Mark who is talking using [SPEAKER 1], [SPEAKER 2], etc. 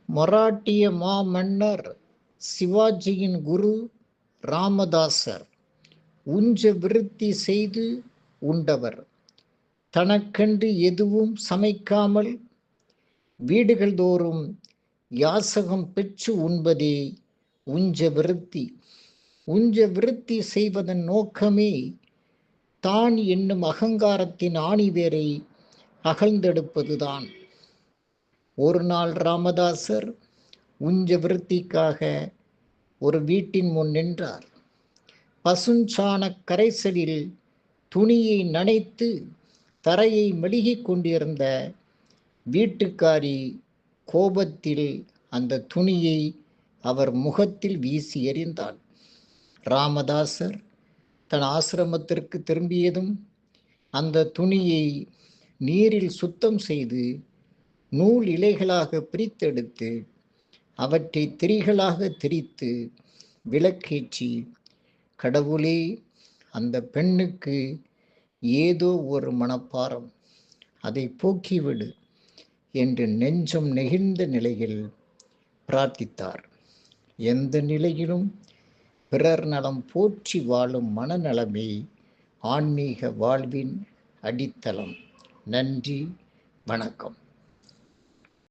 [SPEAKER 1] மராட்டிய மாமன்னர் சிவாஜியின் குரு ராமதாசர் உஞ்ச விருத்தி செய்து உண்டவர். தனக்கென்று எதுவும் சமைக்காமல் வீடுகள் தோறும் யாசகம் பெற்று உண்பதே உஞ்ச விருத்தி. உஞ்ச விருத்தி செய்வதன் நோக்கமே தான் என்னும் அகங்காரத்தின் ஆணிவேரை அகழ்ந்தெடுப்பதுதான். ஒரு நாள் ராமதாசர் உஞ்ச விருத்திக்காக ஒரு வீட்டின் முன் நின்றார். பசுஞ்சாண கரைசலில் துணியை நனைத்து தரையை மெழுகிக் கொண்டிருந்த வீட்டுக்காரி கோபத்தில் அந்த துணியை அவர் முகத்தில் வீசி எறிந்தாள். ராமதாசர் தன் ஆசிரமத்திற்கு திரும்பியதும் அந்த துணியை நீரில் சுத்தம் செய்து நூல் இலைகளாக பிரித்தெடுத்து அவற்றை திரிகளாக திரித்து விளக்கேற்றி, கடவுளே, அந்த பெண்ணுக்கு ஏதோ ஒரு மனப்பாரம், அதை போக்கிவிடு என்று நெஞ்சம் நெகிழ்ந்த நிலையில் பிரார்த்தித்தார். எந்த நிலையிலும் பிறர் நலம் போற்றி வாழும் மனநலமே ஆன்மீக வாழ்வின் அடித்தளம். நன்றி, வணக்கம்.